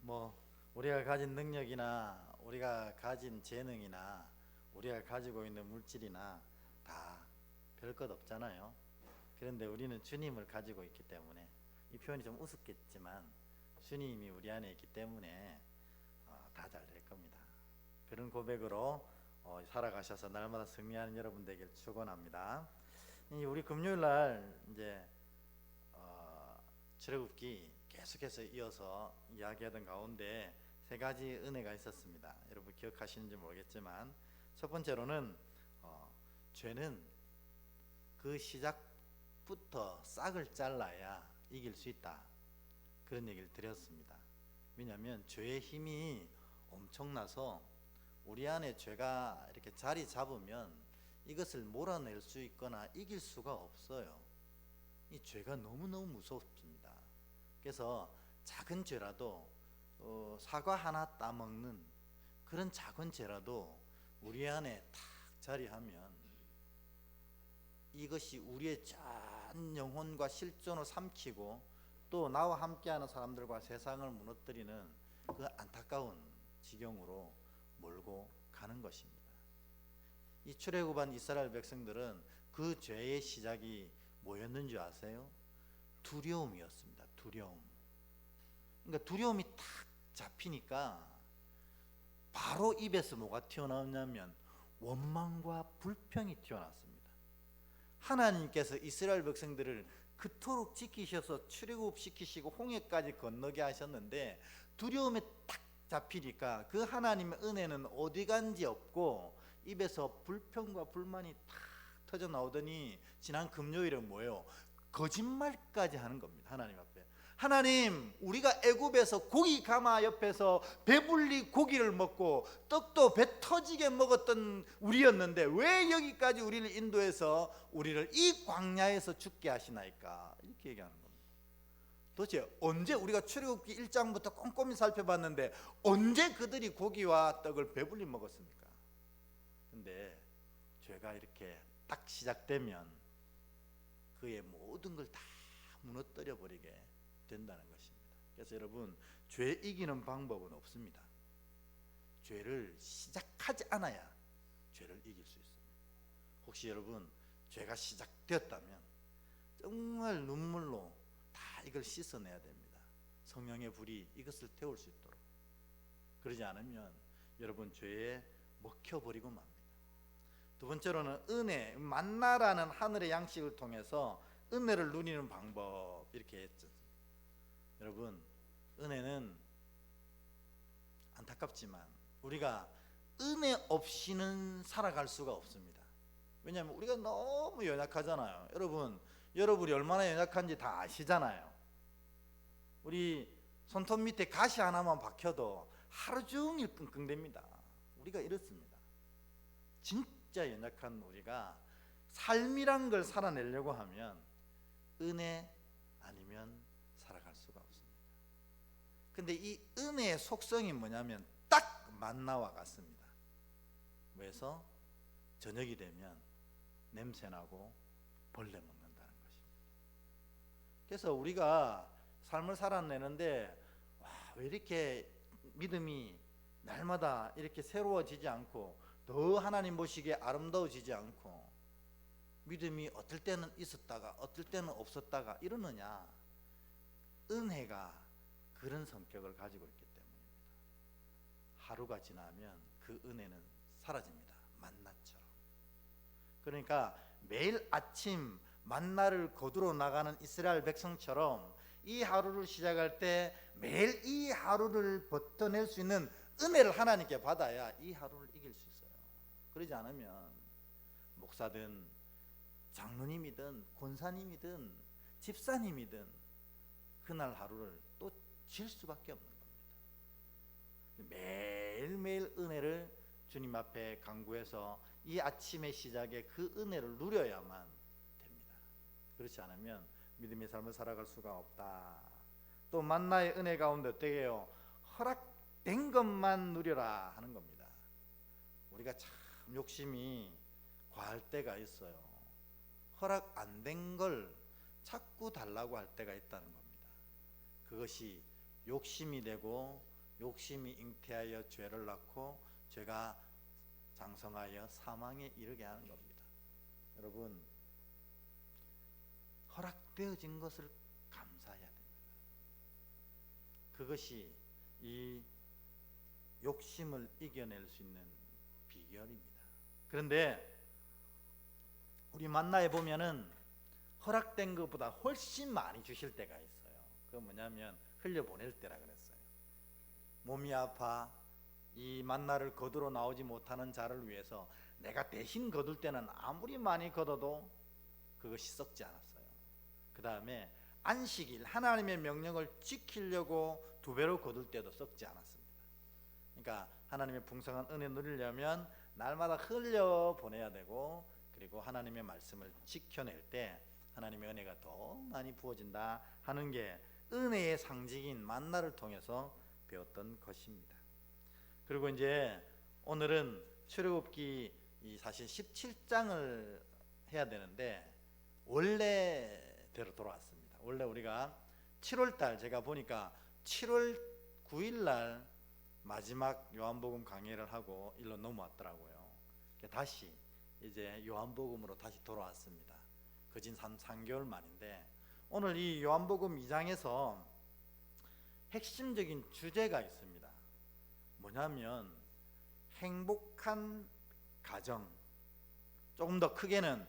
뭐 우리가 가진 능력이나 우리가 가진 재능이나 우리가 가지고 있는 물질이나 다 별 것 없잖아요. 그런데 우리는 주님을 가지고 있기 때문에, 이 표현이 좀 우습겠지만 주님이 우리 안에 있기 때문에 다 잘 될 겁니다. 그런 고백으로 살아가셔서 날마다 승리하는 여러분 되길 축원합니다. 우리 금요일 날 이제 출애굽기 계속해서 이어서 이야기하던 가운데 세 가지 은혜가 있었습니다. 여러분 기억하시는지 모르겠지만, 첫 번째로는 죄는 그 시작부터 싹을 잘라야 이길 수 있다, 그런 얘기를 드렸습니다. 왜냐하면 죄의 힘이 엄청나서 우리 안에 죄가 이렇게 자리 잡으면 이것을 몰아낼 수 있거나 이길 수가 없어요. 이 죄가 너무너무 무섭습니다. 그래서 작은 죄라도 사과 하나 따먹는 그런 작은 죄라도 우리 안에 탁 자리하면 이것이 우리의 전 영혼과 실존을 삼키고 또 나와 함께하는 사람들과 세상을 무너뜨리는 그 안타까운 지경으로 몰고 가는 것입니다. 이 출애굽한 이스라엘 백성들은 그 죄의 시작이 뭐였는지 아세요? 두려움이었습니다. 두려움. 그러니까 두려움이 탁 잡히니까 바로 입에서 뭐가 튀어나오냐면 원망과 불평이 튀어나왔습니다. 하나님께서 이스라엘 백성들을 그토록 지키셔서 출애굽시키시고 홍해까지 건너게 하셨는데 두려움에 탁 잡히니까 그 하나님의 은혜는 어디 간지 없고 입에서 불평과 불만이 탁 터져 나오더니 지난 금요일은 뭐예요? 거짓말까지 하는 겁니다. 하나님 앞에. 하나님, 우리가 애굽에서 고기 가마 옆에서 배불리 고기를 먹고 떡도 배 터지게 먹었던 우리였는데 왜 여기까지 우리를 인도해서 우리를 이 광야에서 죽게 하시나이까, 이렇게 얘기하는 겁니다. 도대체 언제, 우리가 출애굽기 1장부터 꼼꼼히 살펴봤는데 언제 그들이 고기와 떡을 배불리 먹었습니까? 근데 죄가 이렇게 딱 시작되면 그의 모든 걸 다 무너뜨려 버리게 된다는 것입니다. 그래서 여러분, 죄 이기는 방법은 없습니다. 죄를 시작하지 않아야 죄를 이길 수 있습니다. 혹시 여러분 죄가 시작되었다면 정말 눈물로 다 이걸 씻어내야 됩니다. 성령의 불이 이것을 태울 수 있도록. 그러지 않으면 여러분 죄에 먹혀버리고 맙니다. 두 번째로는 은혜, 만나라는 하늘의 양식을 통해서 은혜를 누리는 방법, 이렇게 했죠. 여러분, 은혜는 안타깝지만 우리가 은혜 없이는 살아갈 수가 없습니다. 왜냐하면 우리가 너무 연약하잖아요. 여러분이 얼마나 연약한지 다 아시잖아요. 우리 손톱 밑에 가시 하나만 박혀도 하루 종일 끙끙댑니다. 우리가 이렇습니다. 진짜 연약한 우리가 삶이란 걸 살아내려고 하면 은혜 아니면 살아갈 수가 없습니다. 근데 이 은혜의 속성이 뭐냐면 딱 만나와 같습니다. 그래서 저녁이 되면 냄새나고 벌레 먹는다는 것입니다. 그래서 우리가 삶을 살아내는데 왜 이렇게 믿음이 날마다 이렇게 새로워지지 않고 더 하나님 보시기에 아름다워지지 않고 믿음이 어떨 때는 있었다가 어떨 때는 없었다가 이러느냐? 은혜가 그런 성격을 가지고 있기 때문입니다. 하루가 지나면 그 은혜는 사라집니다. 만나처럼. 그러니까 매일 아침 만나를 거두러 나가는 이스라엘 백성처럼 이 하루를 시작할 때 매일 이 하루를 버텨낼 수 있는 은혜를 하나님께 받아야 이 하루를 이길 수 있어요. 그러지 않으면 목사든 장로님이든 권사님이든 집사님이든 그날 하루를 또 질 수밖에 없는 겁니다. 매일매일 은혜를 주님 앞에 간구해서 이 아침의 시작에 그 은혜를 누려야만 됩니다. 그렇지 않으면 믿음의 삶을 살아갈 수가 없다. 또 만나의 은혜 가운데 어떻게 해요? 허락된 것만 누려라 하는 겁니다. 우리가 참 욕심이 과할 때가 있어요. 허락 안 된 걸 자꾸 달라고 할 때가 있다는 겁니다. 그것이 욕심이 되고 욕심이 잉태하여 죄를 낳고 죄가 장성하여 사망에 이르게 하는 겁니다. 여러분, 허락되어진 것을 감사해야 됩니다. 그것이 이 욕심을 이겨낼 수 있는 비결입니다. 그런데 우리 만나에 보면은 허락된 것보다 훨씬 많이 주실 때가 있어요. 그건 뭐냐면 흘려보낼 때라 그랬어요. 몸이 아파 이 만나를 거두러 나오지 못하는 자를 위해서 내가 대신 거둘 때는 아무리 많이 거둬도 그것이 썩지 않았어요. 그 다음에 안식일 하나님의 명령을 지키려고 2배로 거둘 때도 썩지 않았습니다. 그러니까 하나님의 풍성한 은혜 누리려면 날마다 흘려보내야 되고, 그리고 하나님의 말씀을 지켜낼 때 하나님의 은혜가 더 많이 부어진다 하는 게 은혜의 상징인 만나를 통해서 배웠던 것입니다. 그리고 이제 오늘은 출애굽기 사실 17장을 해야 되는데 원래대로 돌아왔습니다. 원래 우리가 7월달, 제가 보니까 7월 9일날 마지막 요한복음 강해를 하고 일로 넘어왔더라고요. 다시 이제 요한복음으로 다시 돌아왔습니다. 거진 3개월 만인데, 오늘 이 요한복음 2장에서 핵심적인 주제가 있습니다. 뭐냐면 행복한 가정, 조금 더 크게는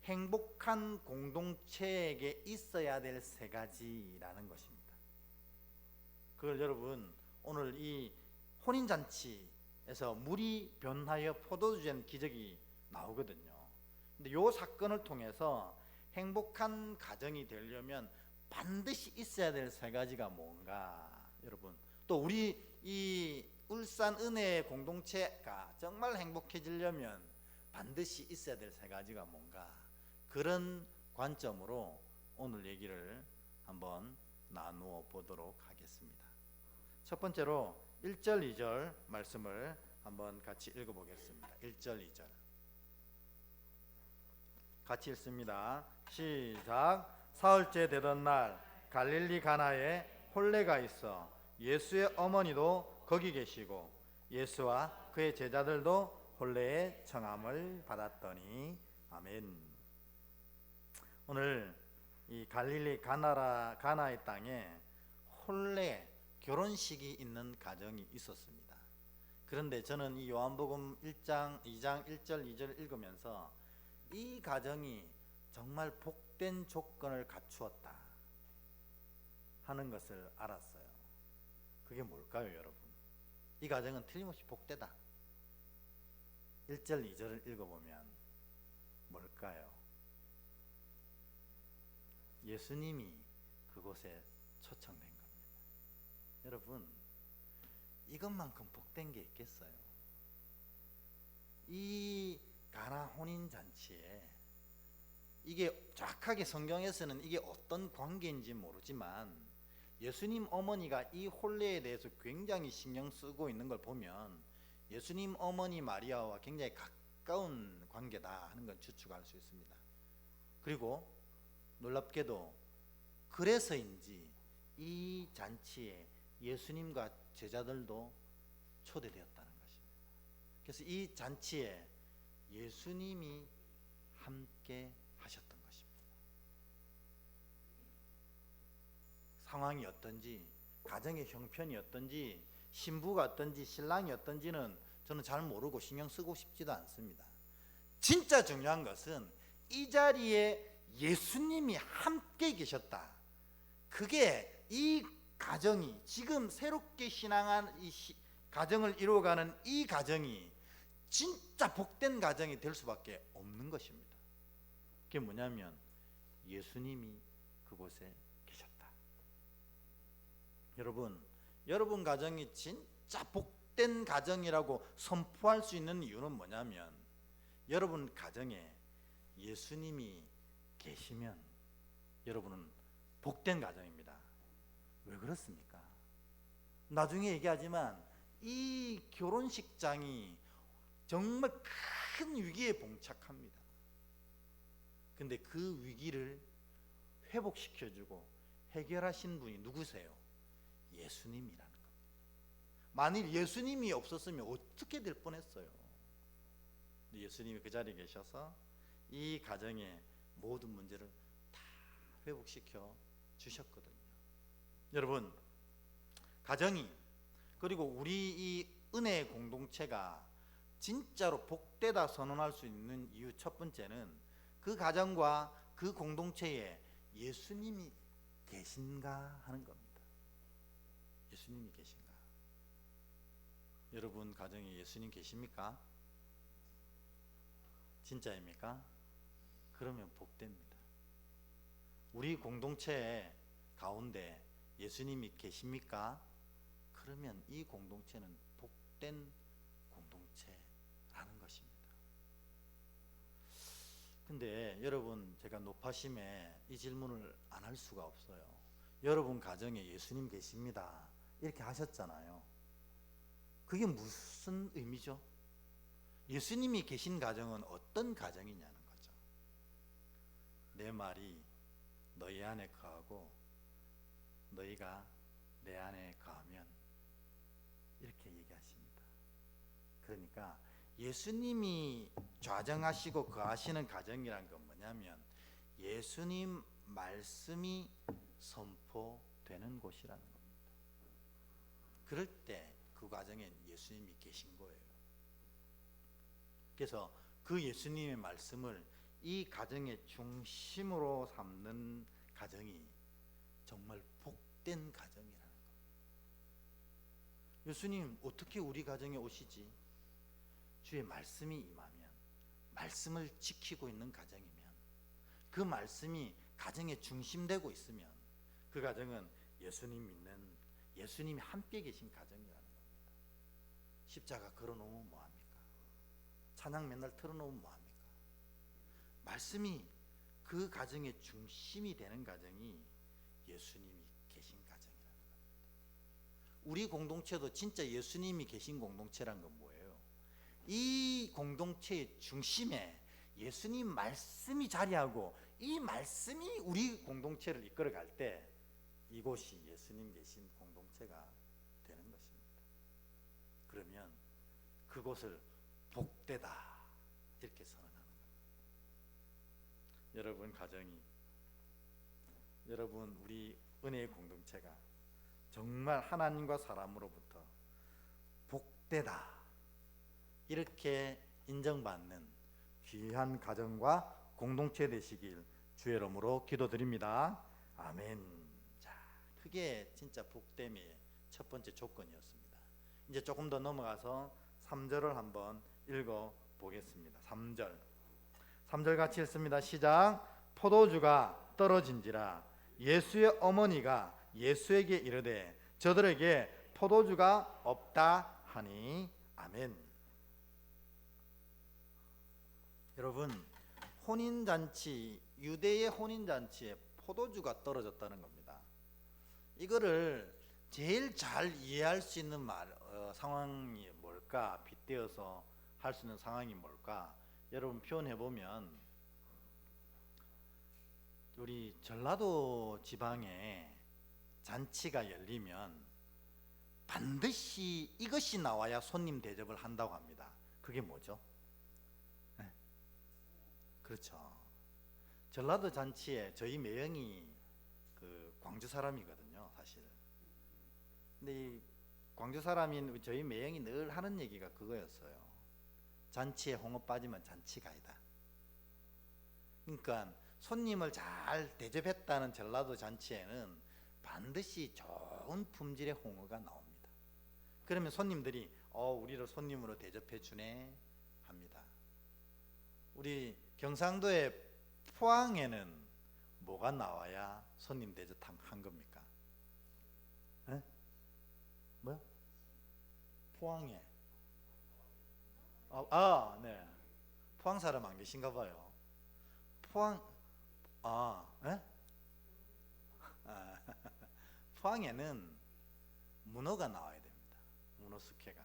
행복한 공동체에게 있어야 될 3가지라는 것입니다. 그걸 여러분, 오늘 이 혼인잔치에서 물이 변하여 포도주 된 기적이 나오거든요. 근데 이 사건을 통해서 행복한 가정이 되려면 반드시 있어야 될 3가지가 뭔가, 여러분, 또 우리 이 울산 은혜의 공동체가 정말 행복해지려면 반드시 있어야 될 3가지가 뭔가, 그런 관점으로 오늘 얘기를 한번 나누어 보도록 하겠습니다. 첫 번째로 1절 2절 말씀을 한번 같이 읽어보겠습니다. 1절 2절 같이 읽습니다. 시작. 사흘째 되던 날 갈릴리 가나에 혼례가 있어 예수의 어머니도 거기 계시고 예수와 그의 제자들도 혼례의 청함을 받았더니. 아멘. 오늘 이 갈릴리 가나의 땅에 혼례 결혼식이 있는 가정이 있었습니다. 그런데 저는 이 요한복음 1장 2장 1절 2절 읽으면서 이 가정이 정말 복된 조건을 갖추었다 하는 것을 알았어요. 그게 뭘까요, 여러분? 이 가정은 틀림없이 복되다. 1절 2절을 읽어보면 뭘까요? 예수님이 그곳에 초청된 겁니다. 여러분, 이것만큼 복된 게 있겠어요? 이 가나 혼인잔치에, 이게 정확하게 성경에서는 이게 어떤 관계인지 모르지만 예수님 어머니가 이 혼례에 대해서 굉장히 신경 쓰고 있는 걸 보면 예수님 어머니 마리아와 굉장히 가까운 관계다 하는 걸 추측할 수 있습니다. 그리고 놀랍게도 그래서인지 이 잔치에 예수님과 제자들도 초대되었다는 것입니다. 그래서 이 잔치에 예수님이 함께 하셨던 것입니다. 상황이 어떤지, 가정의 형편이 어떤지, 신부가 어떤지, 신랑이 어떤지는 저는 잘 모르고 신경 쓰고 싶지도 않습니다. 진짜 중요한 것은 이 자리에 예수님이 함께 계셨다. 그게 이 가정이, 지금 새롭게 신앙한 이 가정을 이루어가는 이 가정이 진짜 복된 가정이 될 수밖에 없는 것입니다. 그게 뭐냐면 예수님이 그곳에 계셨다. 여러분 가정이 진짜 복된 가정이라고 선포할 수 있는 이유는 뭐냐면 여러분 가정에 예수님이 계시면 여러분은 복된 가정입니다. 왜 그렇습니까? 나중에 얘기하지만 이 결혼식장이 정말 큰 위기에 봉착합니다. 근데 그 위기를 회복시켜주고 해결하신 분이 누구세요? 예수님이라는 겁니다. 만일 예수님이 없었으면 어떻게 될 뻔했어요. 예수님이 그 자리에 계셔서 이 가정의 모든 문제를 다 회복시켜 주셨거든요. 여러분, 가정이, 그리고 우리 이 은혜의 공동체가 진짜로 복되다 선언할 수 있는 이유 첫 번째는 그 가정과 그 공동체에 예수님이 계신가 하는 겁니다. 예수님이 계신가? 여러분 가정에 예수님 계십니까? 진짜입니까? 그러면 복됩니다. 우리 공동체 가운데 예수님이 계십니까? 그러면 이 공동체는 복된 공동체라는 것입니다. 근데 여러분, 제가 높아심에 이 질문을 안 할 수가 없어요. 여러분 가정에 예수님 계십니다 이렇게 하셨잖아요. 그게 무슨 의미죠? 예수님이 계신 가정은 어떤 가정이냐는 거죠. 내 말이 너희 안에 거하고 너희가 내 안에 거하면, 이렇게 얘기하십니다. 그러니까 예수님이 좌정하시고 거하시는 가정이란 건 뭐냐면 예수님 말씀이 선포되는 곳이라는 겁니다. 그럴 때 그 가정엔 예수님이 계신 거예요. 그래서 그 예수님의 말씀을 이 가정의 중심으로 삼는 가정이 정말 복된 가정이라는 겁니다. 예수님 어떻게 우리 가정에 오시지? 주의 말씀이 임하면, 말씀을 지키고 있는 가정이면, 그 말씀이 가정의 중심되고 있으면 그 가정은 예수님 믿는, 예수님이 함께 계신 가정이라는 겁니다. 십자가 걸어놓으면 뭐합니까? 찬양 맨날 틀어놓으면 뭐합니까? 말씀이 그 가정의 중심이 되는 가정이 예수님이 계신 가정이라는 겁니다. 우리 공동체도 진짜 예수님이 계신 공동체란 건 뭐예요? 이 공동체의 중심에 예수님 말씀이 자리하고 이 말씀이 우리 공동체를 이끌어갈 때 이곳이 예수님 계신 공동체가 되는 것입니다. 그러면 그곳을 복되다 이렇게 선언하는 겁니다. 여러분 가정이, 여러분 우리 은혜의 공동체가 정말 하나님과 사람으로부터 복되다 이렇게 인정받는 귀한 가정과 공동체 되시길 주의 이름으로 기도드립니다. 아멘. 자, 그게 진짜 복됨의 첫 번째 조건이었습니다. 이제 조금 더 넘어가서 3절을 한번 읽어 보겠습니다. 3절 같이 읽습니다. 시작. 포도주가 떨어진지라 예수의 어머니가 예수에게 이르되 저들에게 포도주가 없다 하니. 아멘. 여러분, 혼인잔치, 유대의 혼인잔치에 포도주가 떨어졌다는 겁니다. 이거를 제일 잘 이해할 수 있는 상황이 뭘까? 빗대어서 할 수 있는 상황이 뭘까? 여러분 표현해 보면, 우리 전라도 지방에 잔치가 열리면 반드시 이것이 나와야 손님 대접을 한다고 합니다. 그게 뭐죠? 네. 그렇죠. 전라도 잔치에 저희 매형이 그 광주 사람이거든요, 사실. 근데 이 광주 사람인 저희 매형이 늘 하는 얘기가 그거였어요. 잔치에 홍어 빠지면 잔치가 아니다. 그러니까 손님을 잘 대접했다는 전라도 잔치에는 반드시 좋은 품질의 홍어가 나옵니다. 그러면 손님들이 우리를 손님으로 대접해 주네 합니다. 우리 경상도의 포항에는 뭐가 나와야 손님 대접한 겁니까? 에? 뭐요? 포항에 네. 포항 사람 안 계신가 봐요. 포항 에? 포항에는 문어가 나와야 됩니다. 문어 숙회가.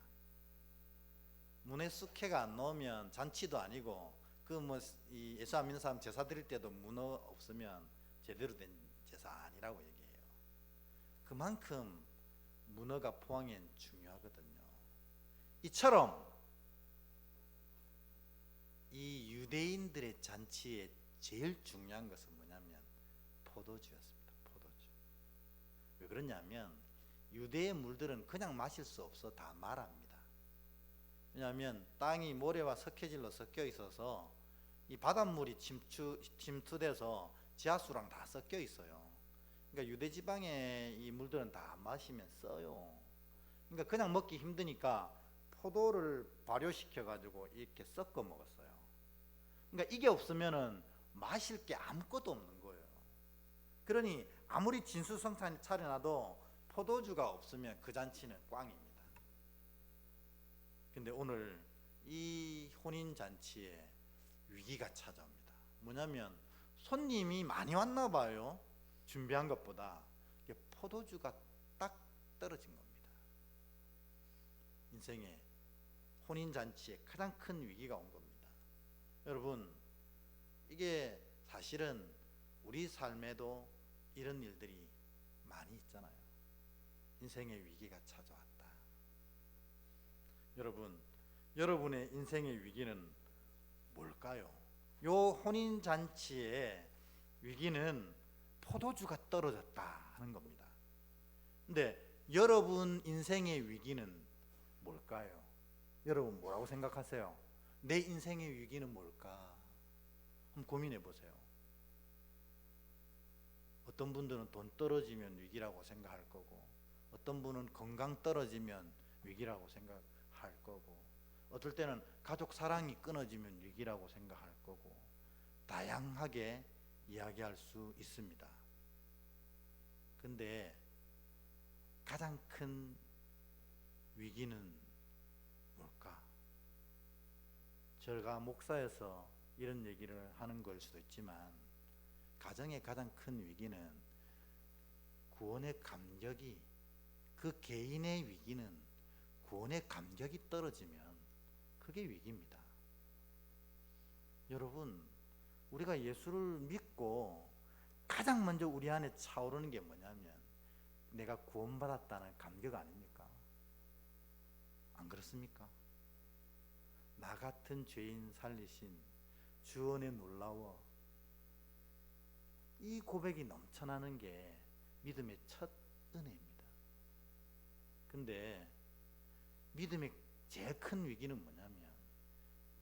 문어 숙회가 안 나오면 잔치도 아니고 이 예수 안 믿는 사람 제사 드릴 때도 문어 없으면 제대로 된 제사 아니라고 얘기해요. 그만큼 문어가 포항엔 중요하거든요. 이처럼 이 유대인들의 잔치에 제일 중요한 것은 뭐냐면 포도주였습니다. 포도주. 왜 그러냐면 유대의 물들은 그냥 마실 수 없어 다 말합니다. 왜냐하면 땅이 모래와 석회질로 섞여 있어서 이 바닷물이 침투돼서 지하수랑 다 섞여 있어요. 그러니까 유대 지방의 이 물들은 다 마시면 써요. 그러니까 그냥 먹기 힘드니까 포도를 발효시켜 가지고 이렇게 섞어 먹었어요. 그러니까 이게 없으면은 마실 게 아무것도 없는 거예요. 그러니 아무리 진수성찬 차려놔도 포도주가 없으면 그 잔치는 꽝입니다. 근데 오늘 이 혼인 잔치에 위기가 찾아옵니다. 뭐냐면 손님이 많이 왔나 봐요. 준비한 것보다 포도주가 딱 떨어진 겁니다. 인생의 혼인 잔치에 가장 큰 위기가 온 겁니다. 여러분, 이게 사실은 우리 삶에도 이런 일들이 많이 있잖아요. 인생의 위기가 찾아왔다. 여러분, 여러분의 인생의 위기는 뭘까요? 요 혼인 잔치의 위기는 포도주가 떨어졌다 하는 겁니다. 근데 여러분 인생의 위기는 뭘까요? 여러분 뭐라고 생각하세요? 내 인생의 위기는 뭘까? 한번 고민해 보세요. 어떤 분들은 돈 떨어지면 위기라고 생각할 거고, 어떤 분은 건강 떨어지면 위기라고 생각할 거고, 어떨 때는 가족 사랑이 끊어지면 위기라고 생각할 거고, 다양하게 이야기할 수 있습니다. 근데 가장 큰 위기는 뭘까? 제가 목사여서 이런 얘기를 하는 걸 수도 있지만, 가정의 가장 큰 위기는 구원의 감격이, 그 개인의 위기는 구원의 감격이 떨어지면 그게 위기입니다. 여러분, 우리가 예수를 믿고 가장 먼저 우리 안에 차오르는 게 뭐냐면 내가 구원받았다는 감격 아닙니까? 안 그렇습니까? 나 같은 죄인 살리신 주 은혜 놀라워, 이 고백이 넘쳐나는 게 믿음의 첫 은혜입니다. 근데 믿음의 제일 큰 위기는 뭐냐면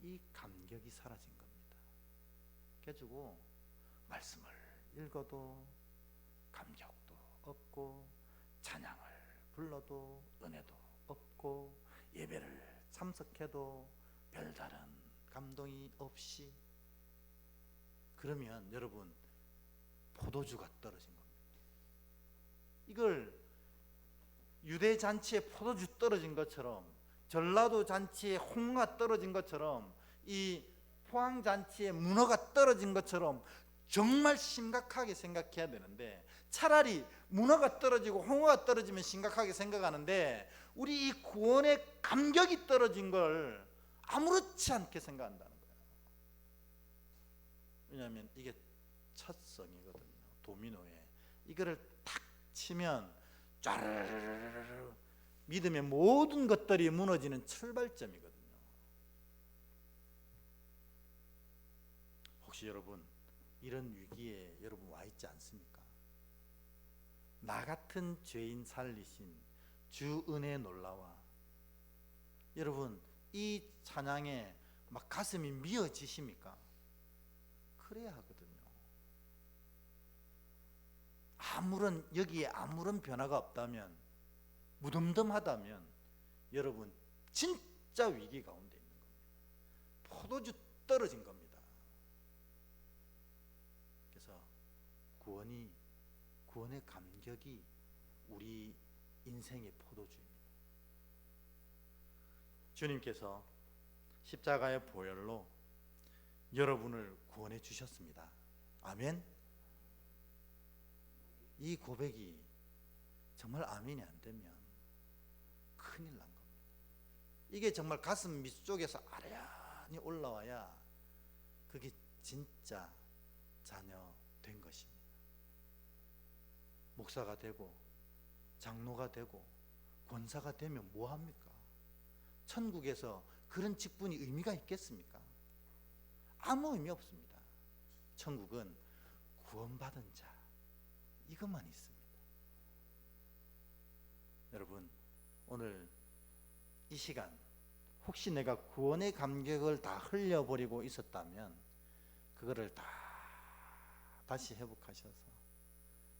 이 감격이 사라진 겁니다. 그래가지고 말씀을 읽어도 감격도 없고, 찬양을 불러도 은혜도 없고, 예배를 참석해도 별다른 감동이 없이, 그러면 여러분 포도주가 떨어진 겁니다. 이걸 유대 잔치에 포도주 떨어진 것처럼, 전라도 잔치에 홍어가 떨어진 것처럼, 이 포항 잔치에 문어가 떨어진 것처럼 정말 심각하게 생각해야 되는데, 차라리 문어가 떨어지고 홍어가 떨어지면 심각하게 생각하는데 우리 이 구원의 감격이 떨어진 걸 아무렇지 않게 생각한다는 거예요. 왜냐하면 이게 첫 성이거든요. 도미노에 이거를 탁 치면 쫘르르르 믿음의 모든 것들이 무너지는 출발점이거든요. 혹시 여러분 이런 위기에 여러분 와 있지 않습니까? 나 같은 죄인 살리신 주 은혜 놀라와. 여러분 이 찬양에 막 가슴이 미어지십니까? 그래야 하거든요. 여기에 아무런 변화가 없다면, 무덤덤하다면 여러분 진짜 위기 가운데 있는 겁니다. 포도주 떨어진 겁니다. 그래서 구원의 감격이 우리 인생의 포도주입니다. 주님께서 십자가의 보혈로 여러분을 구원해 주셨습니다. 아멘. 이 고백이 정말 아멘이 안 되면 큰일 난 겁니다. 이게 정말 가슴 밑쪽에서 아련히 올라와야 그게 진짜 자녀 된 것입니다. 목사가 되고 장로가 되고 권사가 되면 뭐 합니까? 천국에서 그런 직분이 의미가 있겠습니까? 아무 의미 없습니다. 천국은 구원받은 자, 이것만 있습니다. 여러분, 오늘 이 시간 혹시 내가 구원의 감격을 다 흘려버리고 있었다면 그거를 다 다시 회복하셔서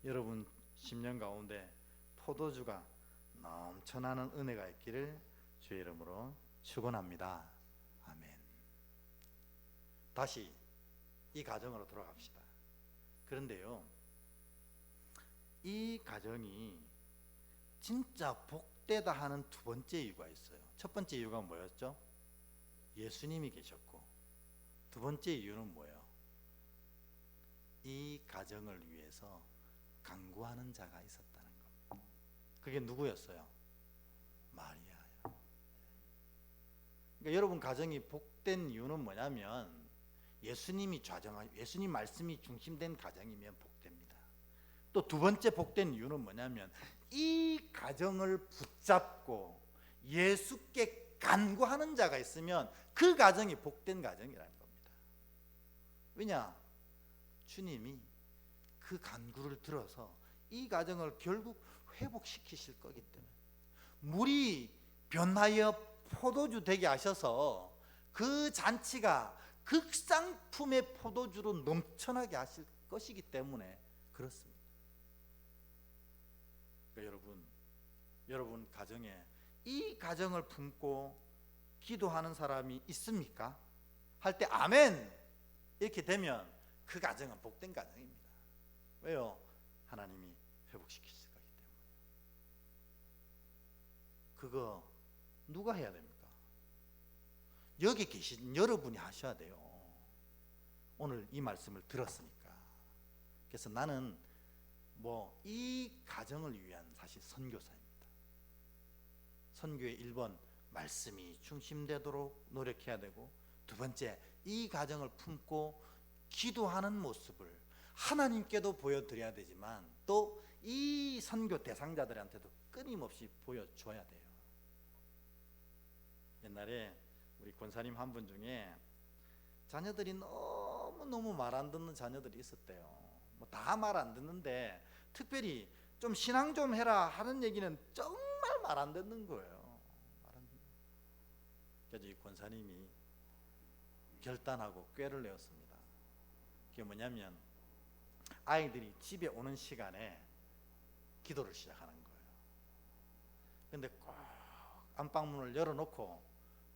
여러분 심령 가운데 포도주가 넘쳐나는 은혜가 있기를 주의 이름으로 축원합니다. 아멘. 다시 이 가정으로 돌아갑시다. 그런데요, 이 가정이 진짜 복되다 하는 두 번째 이유가 있어요. 첫 번째 이유가 뭐였죠? 예수님이 계셨고, 두 번째 이유는 뭐예요? 이 가정을 위해서 간구하는 자가 있었다는 겁니다. 그게 누구였어요? 마리아요. 그러니까 여러분 가정이 복된 이유는 뭐냐면 예수님 말씀이 중심된 가정이면 복됩니다. 또 두 번째 복된 이유는 뭐냐면 이 가정을 붙잡고 예수께 간구하는 자가 있으면 그 가정이 복된 가정이라는 겁니다. 왜냐? 주님이 그 간구를 들어서 이 가정을 결국 회복시키실 거기 때문에, 물이 변하여 포도주 되게 하셔서 그 잔치가 극상품의 포도주로 넘쳐나게 하실 것이기 때문에 그렇습니다. 그러니까 여러분 가정에 이 가정을 품고 기도하는 사람이 있습니까? 할 때 아멘 이렇게 되면 그 가정은 복된 가정입니다. 왜요? 하나님이 회복시키실 거기 때문에. 그거 누가 해야 됩니까? 여기 계신 여러분이 하셔야 돼요. 오늘 이 말씀을 들었으니까. 그래서 나는 이 가정을 위한 사실 선교사입니다. 선교의 1번 말씀이 중심되도록 노력해야 되고, 두 번째 이 가정을 품고 기도하는 모습을 하나님께도 보여드려야 되지만 또 이 선교 대상자들한테도 끊임없이 보여줘야 돼요. 옛날에 우리 권사님 한 분 중에 자녀들이 너무너무 말 안 듣는 자녀들이 있었대요. 다 말 안 듣는데 특별히 좀 신앙 좀 해라 하는 얘기는 정말 말 안 듣는 거예요. 그래서 이 권사님이 결단하고 꾀를 내었습니다. 그게 뭐냐면 아이들이 집에 오는 시간에 기도를 시작하는 거예요. 근데 꼭 안방문을 열어놓고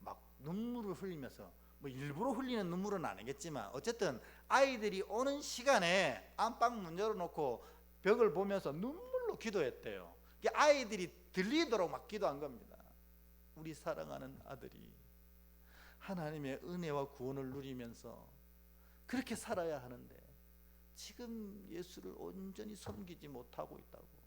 막 눈물을 흘리면서, 일부러 흘리는 눈물은 아니겠지만 어쨌든 아이들이 오는 시간에 안방문 열어놓고 벽을 보면서 눈물로 기도했대요. 아이들이 들리도록 막 기도한 겁니다. 우리 사랑하는 아들이 하나님의 은혜와 구원을 누리면서 그렇게 살아야 하는데 지금 예수를 온전히 섬기지 못하고 있다고.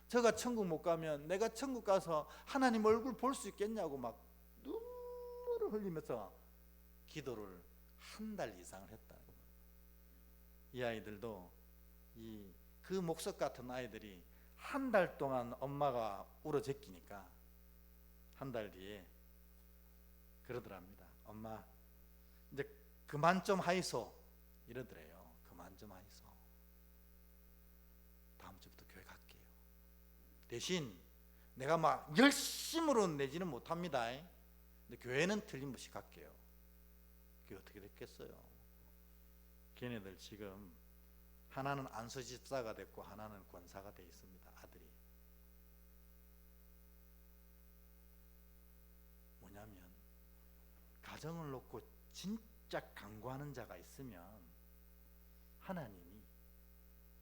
저가 천국 못 가면 내가 천국 가서 하나님 얼굴 볼 수 있겠냐고 막 눈물을 흘리면서 기도를 한 달 이상을 했다는 거예요. 이 아이들도 그 목석 같은 아이들이 한 달 동안 엄마가 울어 제끼니까 한 달 뒤에 그러더랍니다. 엄마 이제 그만 좀 하이소 이러더래요. 그만 좀 하이소. 다음 주부터 교회 갈게요. 대신 내가 막 열심으로 내지는 못합니다. 근데 교회는 틀림없이 갈게요. 그게 어떻게 됐겠어요? 걔네들 지금 하나는 안수 집사가 됐고 하나는 권사가 돼 있습니다. 아들이. 뭐냐면 가정을 놓고 진짜 간구하는 자가 있으면 하나님이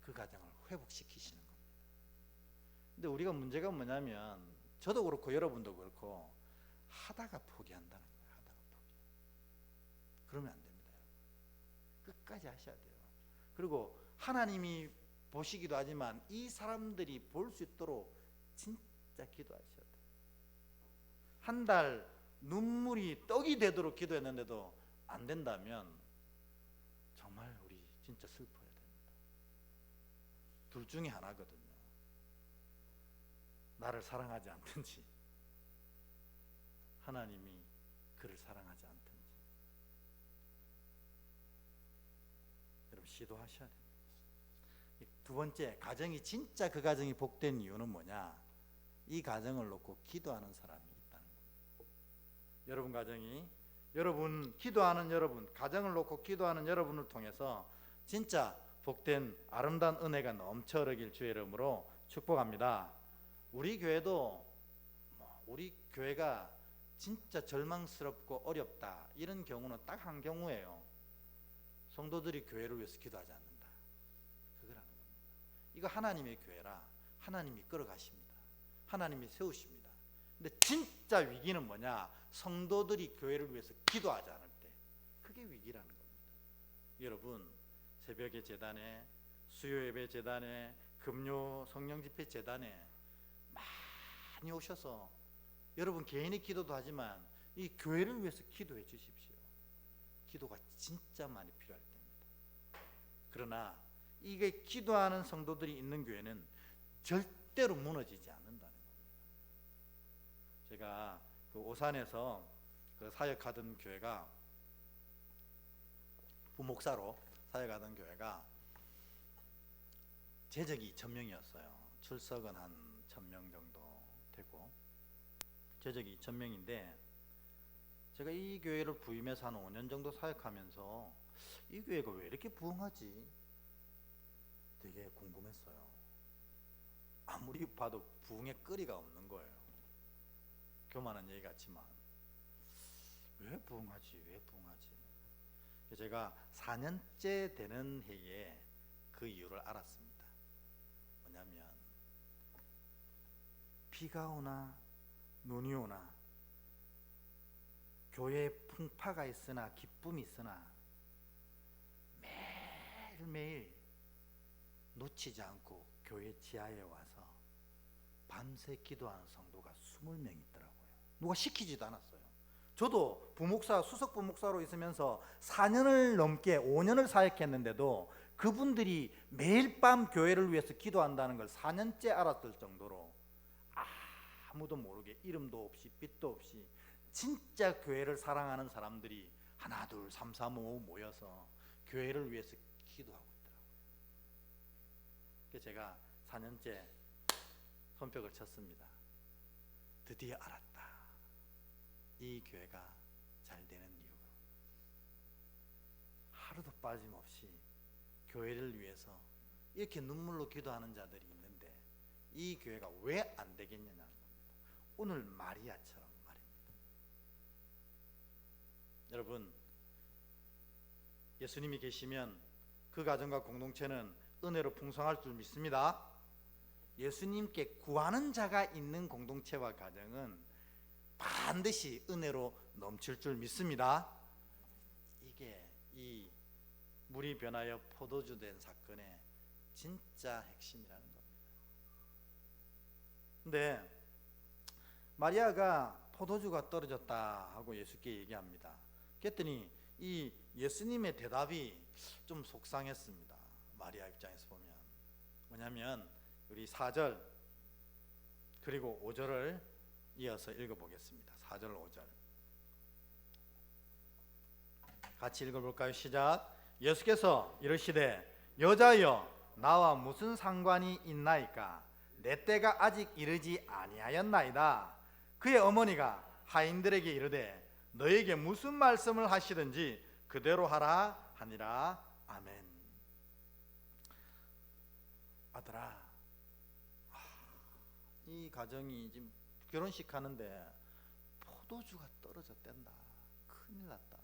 그 가정을 회복시키시는 겁니다. 근데 우리가 문제가 뭐냐면 저도 그렇고 여러분도 그렇고 하다가 포기한다는 거예요. 하다가 포기. 그러면 안 됩니다. 끝까지 하셔야 돼요. 그리고 하나님이 보시기도 하지만 이 사람들이 볼 수 있도록 진짜 기도하셔야 돼요. 한 달 눈물이 떡이 되도록 기도했는데도 안 된다면 정말 우리 진짜 슬퍼야 됩니다. 둘 중에 하나거든요. 나를 사랑하지 않든지 하나님이 그를 사랑하지 않든지 여러분 시도하셔야 됩니다. 두 번째, 가정이 진짜 그 가정이 복된 이유는 뭐냐? 이 가정을 놓고 기도하는 사람이 있다는 겁니다. 여러분 가정이, 여러분 기도하는 여러분, 가정을 놓고 기도하는 여러분을 통해서 진짜 복된 아름다운 은혜가 넘쳐 흐르길 주의 이름으로 축복합니다. 우리 교회도 우리 교회가 진짜 절망스럽고 어렵다 이런 경우는 딱 한 경우예요. 성도들이 교회를 위해서 기도하지 않는다. 그거라는 겁니다. 이거 하나님의 교회라 하나님이 끌어가십니다. 하나님이 세우십니다. 근데 진짜 위기는 뭐냐? 성도들이 교회를 위해서 기도하지 않을 때, 그게 위기라는 겁니다. 여러분 새벽의 제단에, 수요예배 제단에, 금요 성령집회 제단에 많이 오셔서 여러분 개인의 기도도 하지만 이 교회를 위해서 기도해 주십시오. 기도가 진짜 많이 필요할 때입니다. 그러나 이게 기도하는 성도들이 있는 교회는 절대로 무너지지 않는다는 겁니다. 제가 그 오산에서 그 사역하던 교회가, 부목사로 사역하던 교회가 재적이 2,000명이었어요. 출석은 한 1,000명 정도 되고 재적이 2,000명인데 제가 이 교회를 부임해서 한 5년 정도 사역하면서 이 교회가 왜 이렇게 부흥하지? 되게 궁금했어요. 아무리 봐도 부흥의 거리가 없는 거예요. 교만한 얘기 같지만 왜 부흥하지? 왜 부흥하지? 제가 4년째 되는 해에 그 이유를 알았습니다. 뭐냐면 비가 오나 눈이 오나 교회에 풍파가 있으나 기쁨이 있으나 매일매일 놓치지 않고 교회 지하에 와서 밤새 기도하는 성도가 20명 있더라고요. 누가 시키지도 않았어요. 저도 부목사, 수석 부목사로 있으면서 4년을 넘게 5년을 사역했는데도 그분들이 매일 밤 교회를 위해서 기도한다는 걸 4년째 알았을 정도로 아무도 모르게 이름도 없이 빛도 없이 진짜 교회를 사랑하는 사람들이 하나 둘 3, 4, 5 모여서 교회를 위해서 기도하고 있더라고요. 그래서 제가 4년째 손뼉을 쳤습니다. 드디어 알았다. 이 교회가 잘 되는 이유가 하루도 빠짐없이 교회를 위해서 이렇게 눈물로 기도하는 자들이 있는데 이 교회가 왜 안 되겠냐는 겁니다. 오늘 마리아처럼 말입니다. 여러분 예수님이 계시면 그 가정과 공동체는 은혜로 풍성할 줄 믿습니다. 예수님께 구하는 자가 있는 공동체와 가정은 반드시 은혜로 넘칠 줄 믿습니다. 이게 이 물이 변하여 포도주 된 사건의 진짜 핵심이라는 겁니다. 근데 마리아가 포도주가 떨어졌다 하고 예수께 얘기합니다. 그랬더니 이 예수님의 대답이 좀 속상했습니다. 마리아 입장에서 보면 뭐냐면 우리 4절 그리고 5절을 이어서 읽어보겠습니다. 4절 5절 같이 읽어볼까요? 시작. 예수께서 이르시되 여자여 나와 무슨 상관이 있나이까? 내 때가 아직 이르지 아니하였나이다. 그의 어머니가 하인들에게 이르되 너에게 무슨 말씀을 하시든지 그대로 하라 하니라. 아멘. 아들아, 이 가정이 지금 결혼식 하는데 포도주가 떨어졌댄다. 큰일 났다.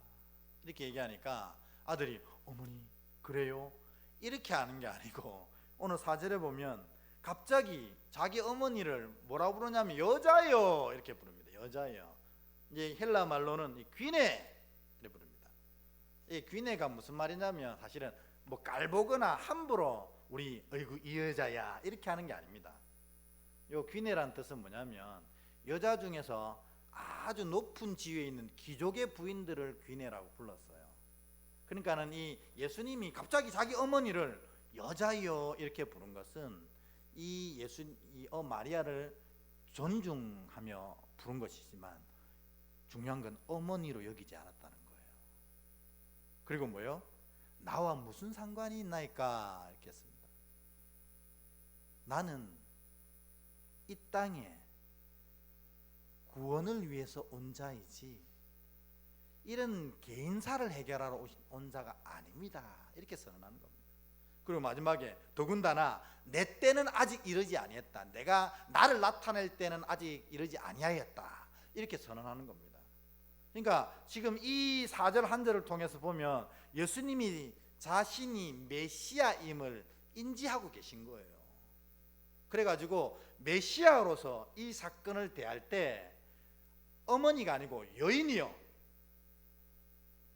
이렇게 얘기하니까 아들이 어머니 그래요? 이렇게 하는 게 아니고 오늘 4절에 보면 갑자기 자기 어머니를 뭐라고 부르냐면 여자여 이렇게 부릅니다. 여자여. 이제 헬라 말로는 귀네 이렇게 부릅니다. 이 귀네가 무슨 말이냐면 사실은 뭐 깔보거나 함부로 우리 어이구 이 여자야 이렇게 하는 게 아닙니다. 요 귀네란 뜻은 뭐냐면 여자 중에서 아주 높은 지위에 있는 귀족의 부인들을 귀네라고 불렀어요. 그러니까는 이 예수님이 갑자기 자기 어머니를 여자여 이렇게 부른 것은 이 마리아를 존중하며 부른 것이지만 중요한 건 어머니로 여기지 않았다는 거예요. 그리고 뭐요? 나와 무슨 상관이 있나이까 이렇게 했습니다. 나는 이 땅에 구원을 위해서 온 자이지 이런 개인사를 해결하러 온 자가 아닙니다. 이렇게 선언하는 겁니다. 그리고 마지막에 더군다나 내 때는 아직 이르지 아니했다. 내가 나를 나타낼 때는 아직 이르지 아니하였다. 이렇게 선언하는 겁니다. 그러니까 지금 이 4절 한 절을 통해서 보면 예수님이 자신이 메시아임을 인지하고 계신 거예요. 그래가지고 메시아로서 이 사건을 대할 때 어머니가 아니고 여인이요,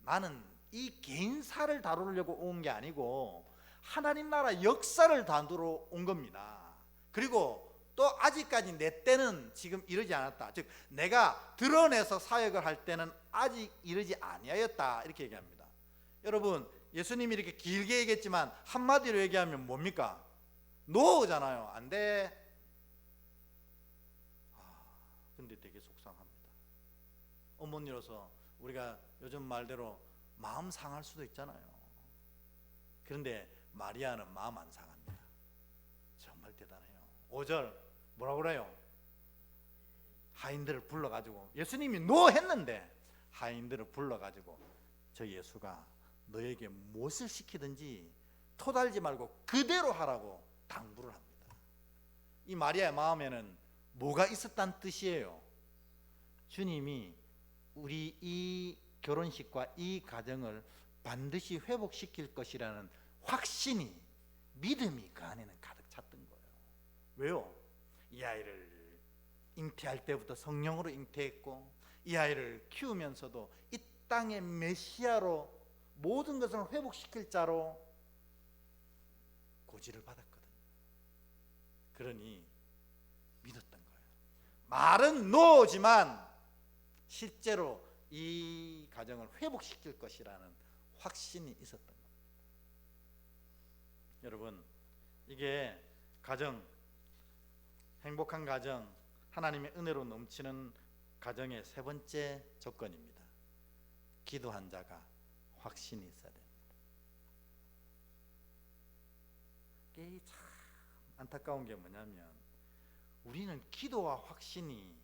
나는 이 개인사를 다루려고 온 게 아니고 하나님 나라 역사를 다루러 온 겁니다. 그리고 또 아직까지 내 때는 지금 이르지 않았다. 즉 내가 드러내서 사역을 할 때는 아직 이르지 아니하였다. 이렇게 얘기합니다. 여러분, 예수님이 이렇게 길게 얘기했지만 한마디로 얘기하면 뭡니까? 노잖아요. 안 돼. 근데 되게 속상합니다. 어머니로서 우리가 요즘 말대로 마음 상할 수도 있잖아요. 그런데 마리아는 마음 안 상합니다. 정말 대단해요. 5절 뭐라고 그래요? 하인들을 불러가지고, 예수님이 노 했는데 하인들을 불러가지고 저 예수가 너에게 무엇을 시키든지 토달지 말고 그대로 하라고 당부를 합니다. 이 마리아의 마음에는 뭐가 있었다는 뜻이에요? 주님이 우리 이 결혼식과 이 가정을 반드시 회복시킬 것이라는 확신이, 믿음이 그 안에는 가득 찼던 거예요. 왜요? 이 아이를 잉태할 때부터 성령으로 잉태했고 이 아이를 키우면서도 이 땅의 메시아로 모든 것을 회복시킬 자로 고지를 받았거든요. 그러니 믿었던 거예요. 말은 노지만 실제로 이 가정을 회복시킬 것이라는 확신이 있었던 겁니다. 여러분, 이게 가정, 행복한 가정, 하나님의 은혜로 넘치는 가정의 세 번째 조건입니다. 기도한 자가 확신이 있어야 됩니다. 이게 참 안타까운 게 뭐냐면 우리는 기도와 확신이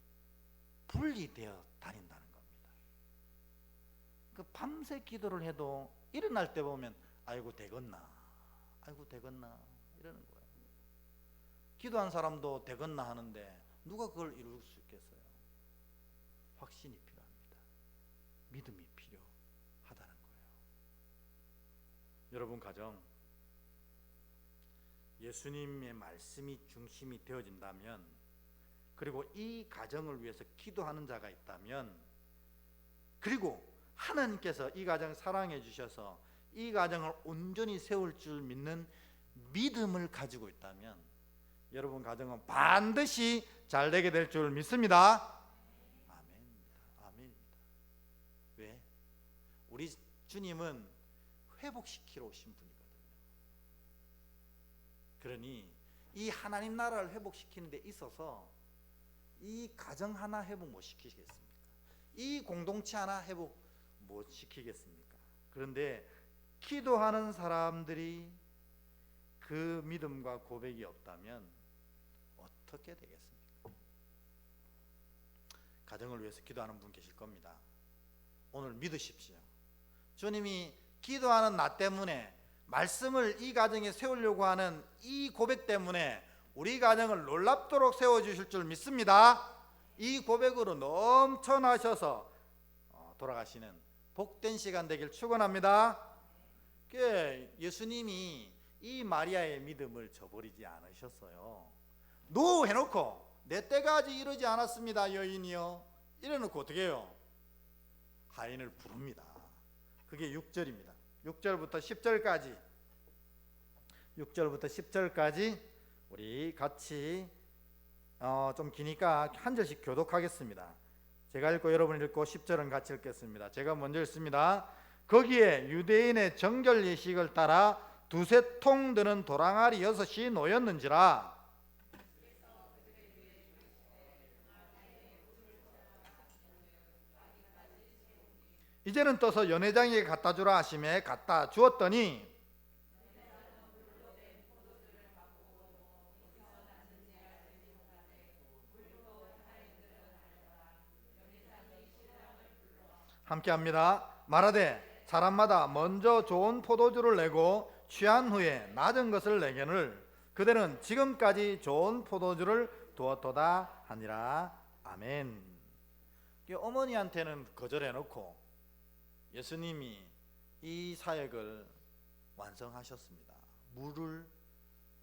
분리되어 다닌다는 겁니다. 그 밤새 기도를 해도 일어날 때 보면 아이고 되겠나, 아이고 되겠나 이러는 거예요. 기도한 사람도 되겠나 하는데 누가 그걸 이룰 수 있겠어요? 확신이 필요합니다. 믿음이 필요하다는 거예요. 여러분 가정, 예수님의 말씀이 중심이 되어진다면, 그리고 이 가정을 위해서 기도하는 자가 있다면, 그리고 하나님께서 이 가정 사랑해 주셔서 이 가정을 온전히 세울 줄 믿는 믿음을 가지고 있다면 여러분 가정은 반드시 잘 되게 될 줄 믿습니다. 아멘입니다. 아멘입니다. 왜? 우리 주님은 회복시키러 오신 분이거든요. 그러니 이 하나님 나라를 회복시키는 데 있어서 이 가정 하나 회복 못 시키겠습니까? 이 공동체 하나 회복 못 시키겠습니까? 그런데 기도하는 사람들이 그 믿음과 고백이 없다면 어떻게 되겠습니까? 가정을 위해서 기도하는 분 계실 겁니다. 오늘 믿으십시오. 주님이 기도하는 나 때문에, 말씀을 이 가정에 세우려고 하는 이 고백 때문에 우리 가정을 놀랍도록 세워주실 줄 믿습니다. 이 고백으로 넘쳐나셔서 돌아가시는 복된 시간 되길 축원합니다. 예수님이 이 마리아의 믿음을 저버리지 않으셨어요. 노 해놓고 내 때가 아직 이르지 않았습니다 여인이요 이래놓고 어떻게 해요? 하인을 부릅니다. 그게 6절입니다 6절부터 10절까지 6절부터 10절까지 우리 같이 좀 기니까 한 절씩 교독하겠습니다. 제가 읽고 여러분 읽고 10절은 같이 읽겠습니다. 제가 먼저 읽습니다. 거기에 유대인의 정결 예식을 따라 두세 통 드는 도랑아리 6이 놓였는지라 이제는 떠서 연회장에게 갖다 주라 하심에 갖다 주었더니 함께합니다. 말하되 사람마다 먼저 좋은 포도주를 내고 취한 후에 낮은 것을 내게를 그대는 지금까지 좋은 포도주를 두었도다 하니라. 아멘. 어머니한테는 거절해 놓고 예수님이 이 사역을 완성하셨습니다. 물을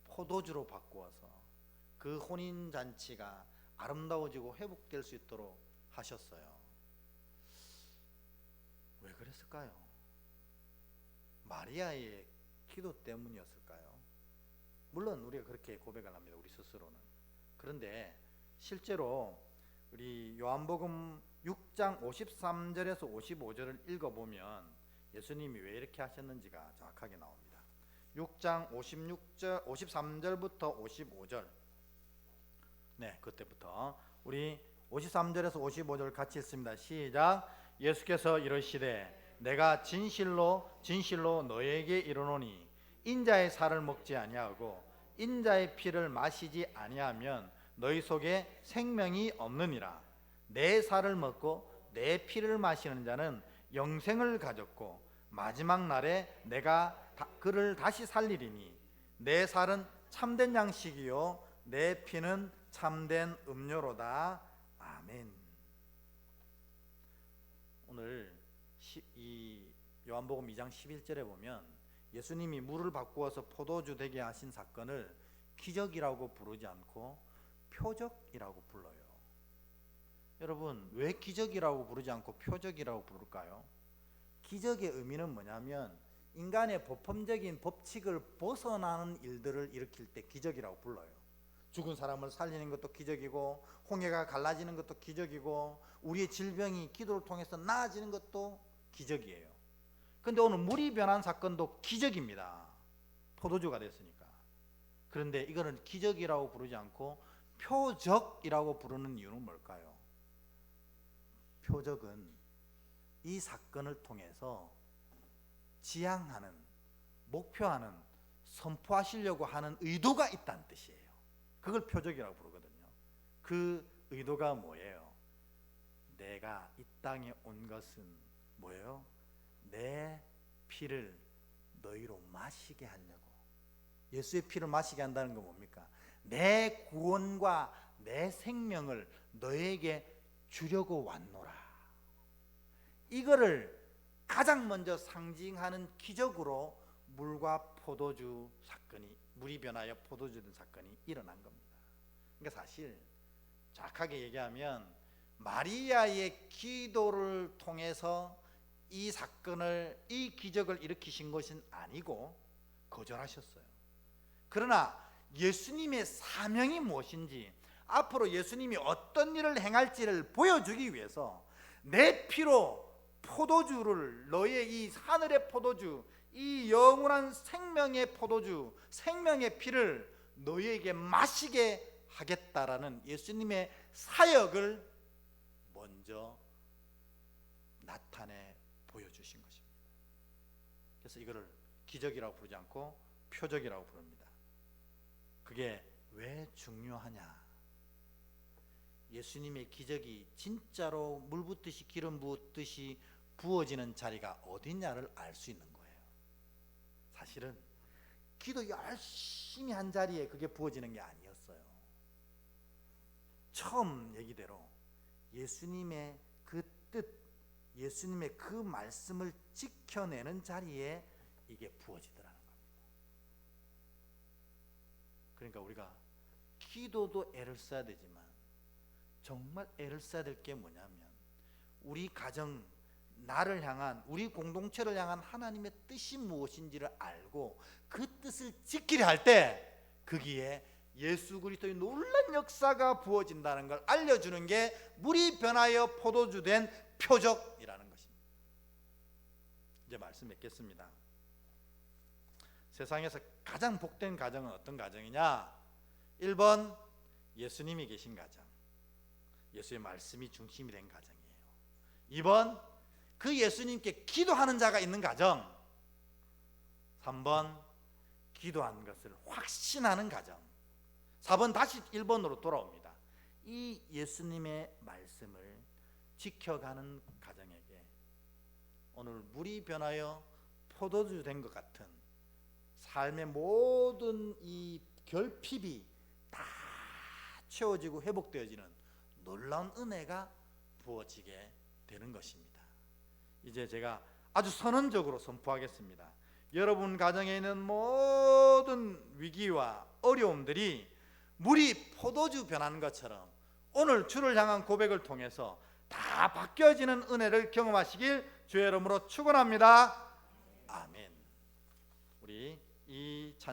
포도주로 바꾸어서 그 혼인잔치가 아름다워지고 회복될 수 있도록 하셨어요. 왜 그랬을까요? 마리아의 기도 때문이었을까요? 물론 우리가 그렇게 고백을 합니다, 우리 스스로는. 그런데 실제로 우리 요한복음 6장 53절에서 55절을 읽어보면 예수님이 왜 이렇게 하셨는지가 정확하게 나옵니다. 6장 53절부터 55절, 네, 그때부터 우리 53절에서 55절 같이 읽습니다. 시작. 예수께서 이르시되 내가 진실로 진실로 너에게 이르노니 인자의 살을 먹지 아니하고 인자의 피를 마시지 아니하면 너희 속에 생명이 없느니라. 내 살을 먹고 내 피를 마시는 자는 영생을 가졌고 마지막 날에 내가 그를 다시 살리리니 내 살은 참된 양식이요 내 피는 참된 음료로다. 아멘. 오늘 이 요한복음 2장 11절에 보면 예수님이 물을 바꾸어서 포도주 되게 하신 사건을 기적이라고 부르지 않고 표적이라고 불러요. 여러분, 왜 기적이라고 부르지 않고 표적이라고 부를까요? 기적의 의미는 뭐냐면 인간의 보편적인 법칙을 벗어나는 일들을 일으킬 때 기적이라고 불러요. 죽은 사람을 살리는 것도 기적이고 홍해가 갈라지는 것도 기적이고 우리의 질병이 기도를 통해서 나아지는 것도 기적이에요. 그런데 오늘 물이 변한 사건도 기적입니다. 포도주가 됐으니까. 그런데 이거는 기적이라고 부르지 않고 표적이라고 부르는 이유는 뭘까요? 표적은 이 사건을 통해서 지향하는, 목표하는, 선포하시려고 하는 의도가 있다는 뜻이에요. 그걸 표적이라고 부르거든요. 그 의도가 뭐예요? 내가 이 땅에 온 것은 뭐예요? 내 피를 너희로 마시게 하려고. 예수의 피를 마시게 한다는 건 뭡니까? 내 구원과 내 생명을 너에게 주려고 왔노라. 이거를 가장 먼저 상징하는 기적으로 물과 포도주 사건이, 물이 변하여 포도주 된 사건이 일어난 겁니다. 그러니까 사실 정확하게 얘기하면 마리아의 기도를 통해서 이 사건을, 이 기적을 일으키신 것은 아니고 거절하셨어요. 그러나 예수님의 사명이 무엇인지, 앞으로 예수님이 어떤 일을 행할지를 보여주기 위해서 내 피로 포도주를, 너의 이 하늘의 포도주, 이 영원한 생명의 포도주, 생명의 피를 너희에게 마시게 하겠다라는 예수님의 사역을 먼저 나타내 보여주신 것입니다. 그래서 이거를 기적이라고 부르지 않고 표적이라고 부릅니다. 그게 왜 중요하냐? 예수님의 기적이 진짜로 물 붓듯이 기름 부었듯이 부어지는 자리가 어디냐를 알 수 있는 거예요. 사실은 기도 열심히 한 자리에 그게 부어지는 게 아니었어요. 처음 얘기대로 예수님의 그 뜻, 예수님의 그 말씀을 지켜내는 자리에 이게 부어지더라는 겁니다. 그러니까 우리가 기도도 애를 써야 되지만 정말 애를 써야 될 게 뭐냐면 우리 가정, 나를 향한, 우리 공동체를 향한 하나님의 뜻이 무엇인지를 알고 그 뜻을 지키려 할 때 거기에 예수 그리스도의 놀라운 역사가 부어진다는 걸 알려주는 게 물이 변하여 포도주 된 표적이라는 것입니다. 이제 말씀 맺겠습니다. 세상에서 가장 복된 가정은 어떤 가정이냐? 1번 예수님이 계신 가정, 예수의 말씀이 중심이 된 가정이에요. 2번 그 예수님께 기도하는 자가 있는 가정. 3번 기도한 것을 확신하는 가정. 4번 다시 1번으로 돌아옵니다. 이 예수님의 말씀을 지켜가는 가정에게 오늘 물이 변하여 포도주 된 것 같은 삶의 모든 이 결핍이 다 채워지고 회복되어지는 놀라운 은혜가 부어지게 되는 것입니다. 이제 제가 아주 선언적으로 선포하겠습니다. 여러분 가정에 있는 모든 위기와 어려움들이 물이 포도주 변한 것처럼 오늘 주를 향한 고백을 통해서 다 바뀌어지는 은혜를 경험하시길 주의 이름으로 축원합니다. 아멘. 우리 이 찬